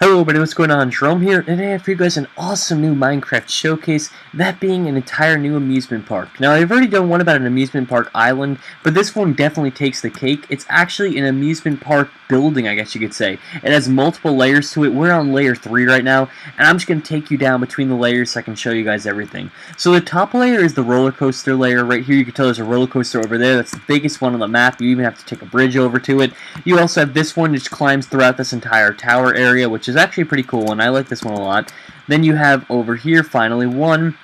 Hello everybody, what's going on? Jerome here. Today I have for you guys an awesome new Minecraft showcase, that being an entire new amusement park. Now I've already done one about an amusement park island, but this one definitely takes the cake. It's actually an amusement park building, I guess you could say. It has multiple layers to it. We're on layer 3 right now, and I'm just going to take you down between the layers so I can show you guys everything. So the top layer is the roller coaster layer. Right here you can tell there's a roller coaster over there. That's the biggest one on the map. You even have to take a bridge over to it. You also have this one which climbs throughout this entire tower area, which is actually pretty cool, and I like this one a lot. Then you have over here, finally, one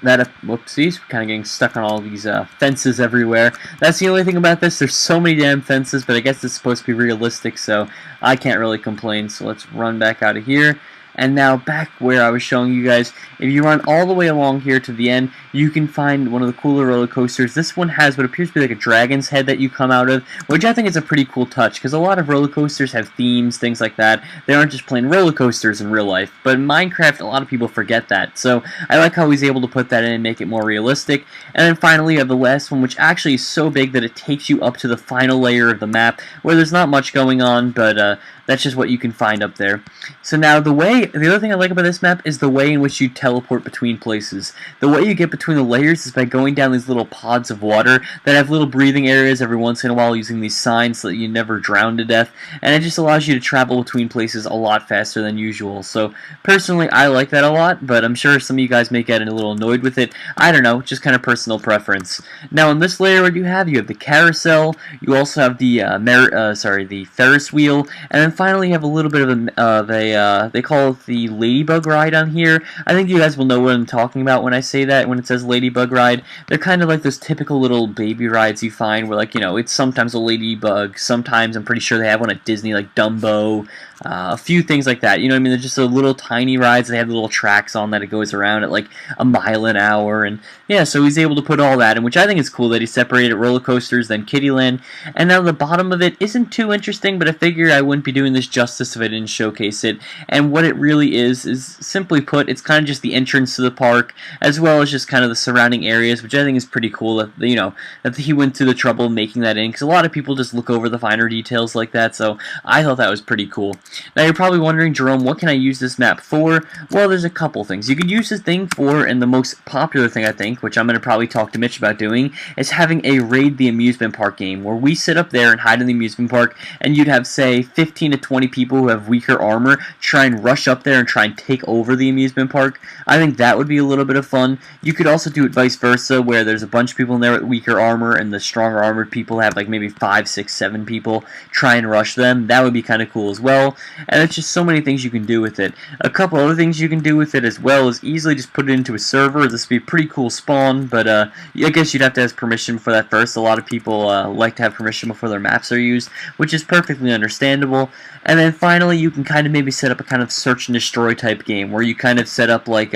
that, whoopsies, we're kind of getting stuck on all these fences everywhere. That's the only thing about this. There's so many damn fences, but I guess it's supposed to be realistic, so I can't really complain. So let's run back out of here. And now back where I was showing you guys, if you run all the way along here to the end, you can find one of the cooler roller coasters. This one has what appears to be like a dragon's head that you come out of, which I think is a pretty cool touch, because a lot of roller coasters have themes, things like that. They aren't just plain roller coasters in real life, but in Minecraft, a lot of people forget that. So I like how he's able to put that in and make it more realistic. And then finally, you have the last one, which actually is so big that it takes you up to the final layer of the map, where there's not much going on, but that's just what you can find up there. So now the other thing I like about this map is the way in which you teleport between places. The way you get between the layers is by going down these little pods of water that have little breathing areas every once in a while, using these signs so that you never drown to death, and it just allows you to travel between places a lot faster than usual. So personally, I like that a lot, but I'm sure some of you guys may get a little annoyed with it. I don't know, just kind of personal preference. Now in this layer, what you have the carousel, you also have the the Ferris wheel, and then finally you have a little bit of a they call it the Ladybug Ride on here. I think you guys will know what I'm talking about when I say that, when it says Ladybug Ride. They're kind of like those typical little baby rides you find where, like, you know, it's sometimes a ladybug, sometimes I'm pretty sure they have one at Disney, like Dumbo, a few things like that. You know what I mean? They're just a little tiny rides. They have little tracks on that it goes around at like a mile an hour, and yeah, so he's able to put all that in, which I think is cool that he separated roller coasters, then Kiddieland, and now the bottom of it isn't too interesting, but I figured I wouldn't be doing this justice if I didn't showcase it. And what it really is simply put, it's kind of just the entrance to the park, as well as just kind of the surrounding areas, which I think is pretty cool that, you know, that he went through the trouble of making that in, because a lot of people just look over the finer details like that, so I thought that was pretty cool. Now you're probably wondering, Jerome, what can I use this map for? Well, there's a couple things. You could use this thing for, and the most popular thing I think, which I'm going to probably talk to Mitch about doing, is having a Raid the Amusement Park game, where we sit up there and hide in the amusement park, and you'd have, say, 15 to 20 people who have weaker armor try and rush up there and try and take over the amusement park. I think that would be a little bit of fun. You could also do it vice versa, where there's a bunch of people in there with weaker armor, and the stronger armored people have like maybe 5, 6, 7 people try and rush them. That would be kind of cool as well. And it's just so many things you can do with it. A couple other things you can do with it as well is easily just put it into a server. This would be a pretty cool spawn, but I guess you'd have to ask permission for that first. A lot of people like to have permission before their maps are used, which is perfectly understandable. And then finally, you can kind of maybe set up a kind of search and destroy type game, where you kind of set up like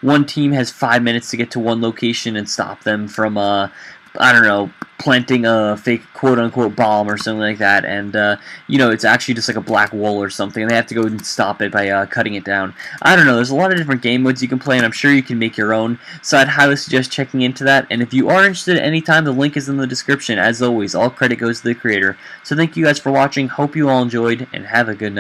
one team has 5 minutes to get to one location and stop them from I don't know, planting a fake quote-unquote bomb or something like that, and you know, it's actually just like a black wall or something, and they have to go and stop it by cutting it down. I don't know, there's a lot of different game modes you can play, and I'm sure you can make your own, so I'd highly suggest checking into that. And if you are interested at any time, the link is in the description. As always, all credit goes to the creator. So thank you guys for watching, hope you all enjoyed, and have a good night.